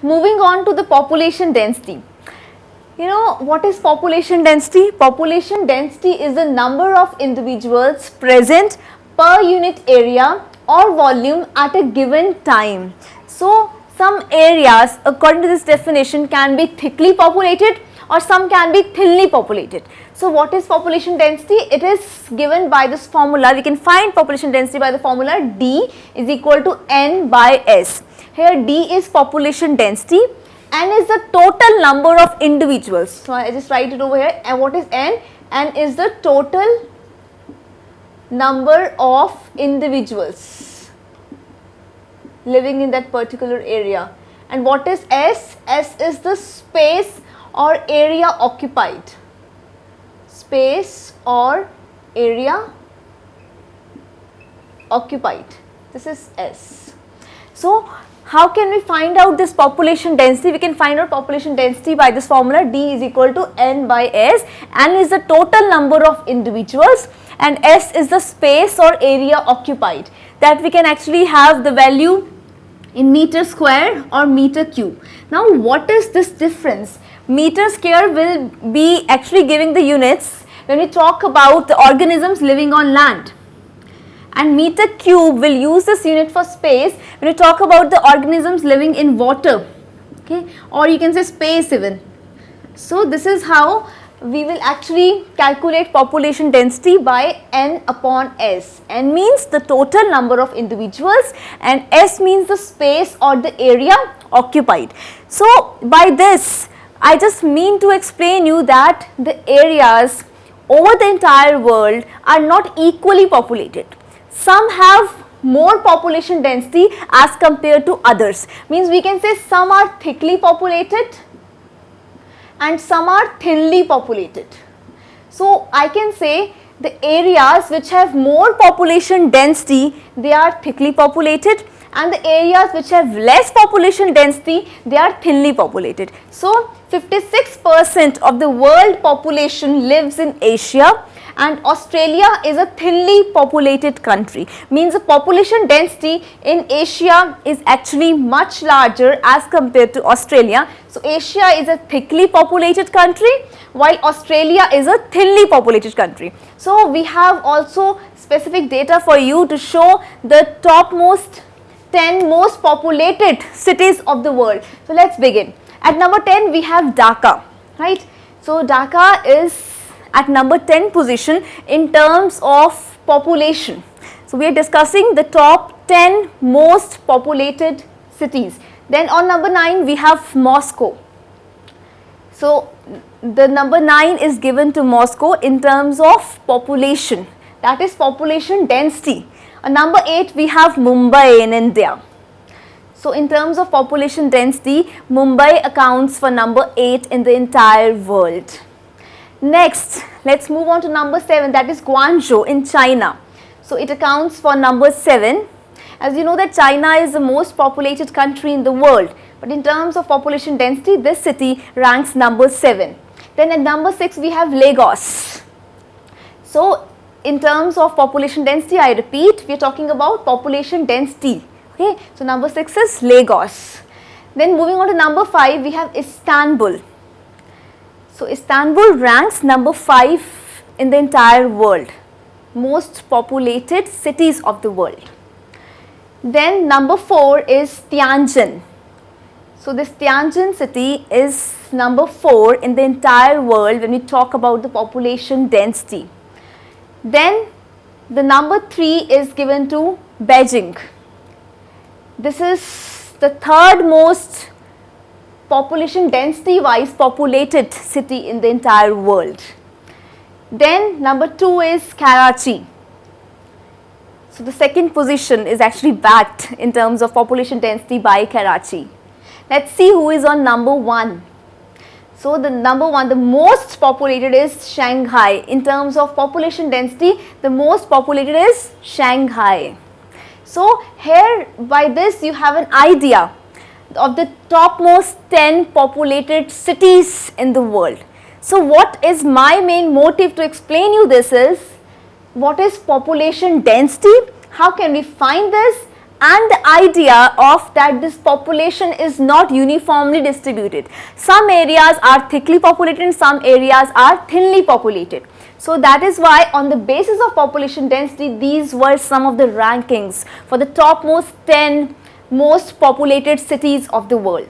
Moving on to the population density. You know what is population density? Population density is the number of individuals present per unit area or volume at a given time. So, some areas according to this definition can be thickly populated or some can be thinly populated. So, what is population density? It is given by this formula. We can find population density by the formula D is equal to N by S. Here D is population density, N is the total number of individuals. So, I just write it over here. And what is N? N is the total number of individuals living in that particular area. And what is S? S is the space or area occupied. Space or area occupied. This is S. So, how can we find out this population density? We can find out population density by this formula D is equal to N by S. N is the total number of individuals and S is the space or area occupied. That we can actually have the value in meter square or meter cube. Now, what is this difference? Meter square will be actually giving the units when we talk about the organisms living on land. And meter cube will use this unit for space when we talk about the organisms living in water, okay, or you can say space even. So, this is how we will actually calculate population density by N upon S. N means the total number of individuals and S means the space or the area occupied. So, by this I just mean to explain you that the areas over the entire world are not equally populated. Some have more population density as compared to others. Means we can say some are thickly populated and some are thinly populated. So, I can say the areas which have more population density, they are thickly populated, and the areas which have less population density, they are thinly populated. So, 56% of the world population lives in Asia and Australia is a thinly populated country. Means the population density in Asia is actually much larger as compared to Australia. So, Asia is a thickly populated country while Australia is a thinly populated country. So, we have also specific data for you to show the topmost 10 most populated cities of the world. So, let us begin. At number 10 we have Dhaka, right. So, Dhaka is at number 10 position in terms of population. So, we are discussing the top 10 most populated cities. Then on number 9 we have Moscow. So, the number 9 is given to Moscow in terms of population, that is population density. Number 8 we have Mumbai in India. So, in terms of population density, Mumbai accounts for number 8 in the entire world. Next, let us move on to number 7, that is Guangzhou in China. So, it accounts for number 7. As you know that China is the most populated country in the world, but in terms of population density, this city ranks number 7. Then at number 6 we have Lagos. So, in terms of population density, I repeat, we are talking about population density. Okay. So, number 6 is Lagos. Then moving on to number 5 we have Istanbul. So, Istanbul ranks number 5 in the entire world, most populated cities of the world. Then number 4 is Tianjin. So, this Tianjin city is number 4 in the entire world when we talk about the population density. Then the number 3 is given to Beijing. This is the third most population density wise populated city in the entire world. Then number 2 is Karachi. So, the second position is actually backed in terms of population density by Karachi. Let us see who is on number 1. So, the number 1, the most populated is Shanghai. In terms of population density, the most populated is Shanghai. So, here by this you have an idea of the topmost 10 populated cities in the world. So, what is my main motive to explain you this is, what is population density, how can we find this, and the idea of that this population is not uniformly distributed. Some areas are thickly populated and some areas are thinly populated. So that is why on the basis of population density, these were some of the rankings for the topmost 10 most populated cities of the world.